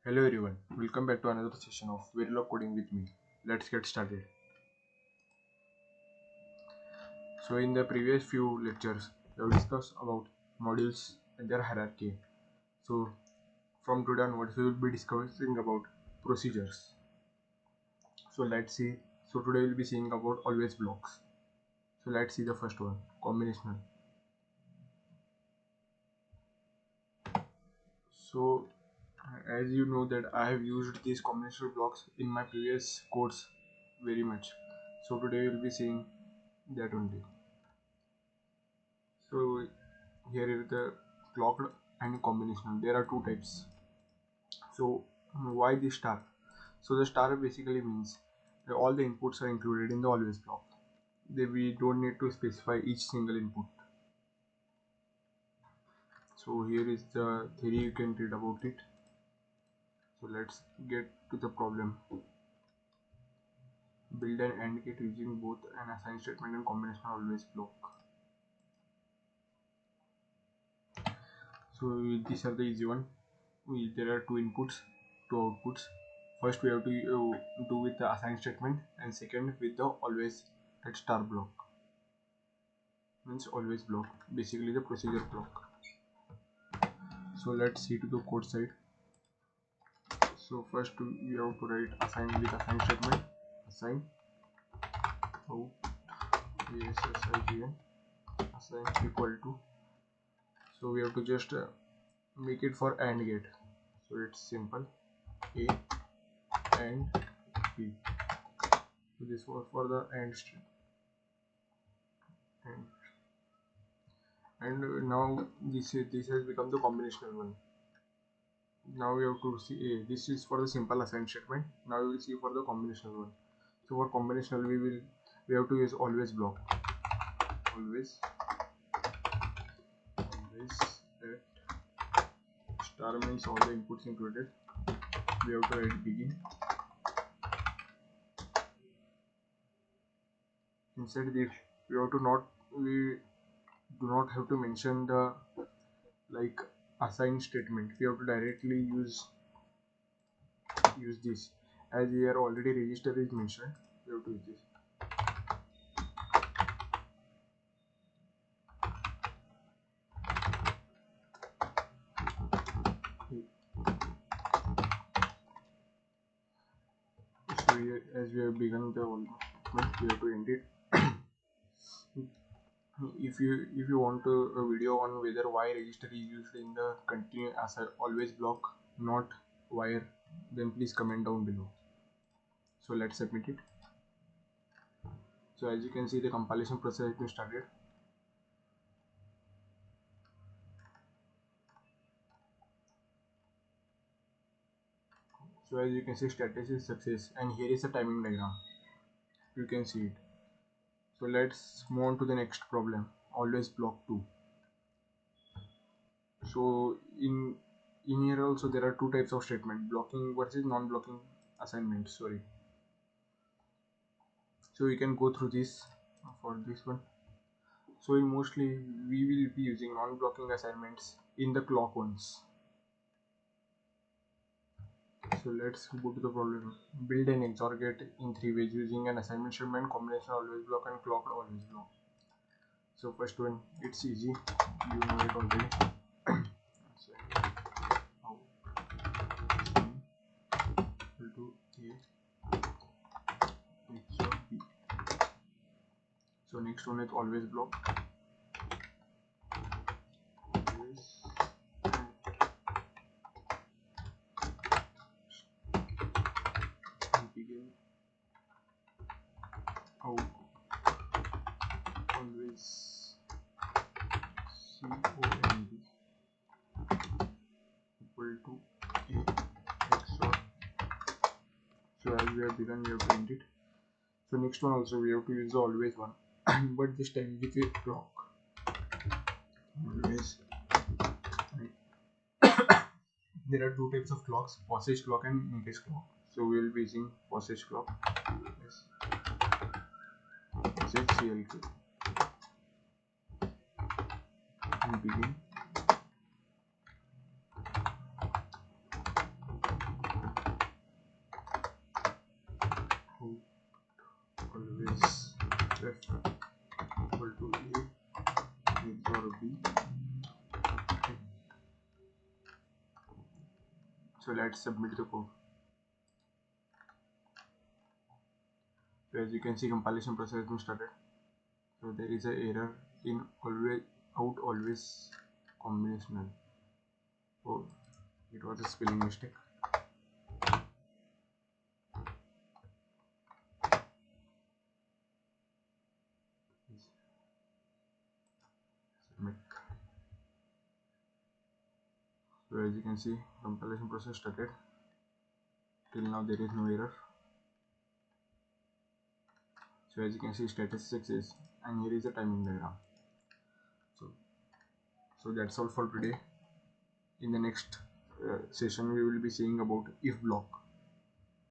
Hello everyone, welcome back to another session of Verilog coding with me. Let's get started. So in the previous few lectures, we have discussed about modules and their hierarchy. So from today onwards, we will be discussing about procedures. So let's see. So today we will be seeing about always blocks. So let's see the first one, combinational. So as you know that I have used these combinational blocks in my previous codes very much. So today we will be seeing that only. So here is the clocked and combinational. There are two types. So why the star? So the star basically means that all the inputs are included in the always block. We don't need to specify each single input. So here is the theory, you can read about it. So let's get to the problem. Build an AND gate using both an assign statement and combinational always block. So these are the easy one. There are two inputs, two outputs. First we have to do with the assign statement, and second with the always at star block, means always block, basically the procedure block. So let's see to the code side. So first we have to write assign with assign statement, assign out assign equal to. So we have to just make it for AND gate. So it's simple, A and B. So this was for the AND string. And now this has become the combinational one. Now we have to see this is for the simple assign statement. Now we will see for the combinational one. So for combinational we have to use always block. Always at star means all the inputs included. We have to write begin. Inside this we do not have to mention the like assign statement. We have to directly use this, as here already register is mentioned. We have to use this. So here, as we have begun the almost, we have to end it. If you want a video on whether why register is used in the continue as always block, not wire, then please comment down below. So let's submit it. So as you can see, the compilation process has been started. So as you can see, status is success, and here is a timing diagram. You can see it. So let's move on to the next problem, always block 2. So in here also there are two types of statement, blocking versus non-blocking assignment. Sorry. So we can go through this for this one. So mostly we will be using non-blocking assignments in the clock ones. So let's go to the problem. Build an XOR gate in 3 ways using an assignment statement, combination always block, and clocked always block. So first one, it's easy, you know it already. So equal to A XOR B. So next one is always block. Always begin out always COND equal to A XOR. So as we have begun, we have to end it. So next one also we have to use the always one, but this time with a clock. Always. There are two types of clocks, passage clock and mintage clock. So we will be using passage clock. Yes. CLK. And begin. ref equal to A XOR B. Okay. So let's submit the code. So as you can see, compilation process has been started. So there is an error in always out always combinational. Oh, it was a spelling mistake. Submit. So as you can see, compilation process started. Till now there is no error. So as you can see, status success, and here is the timing diagram. So that's all for today. In the next session we will be seeing about if block.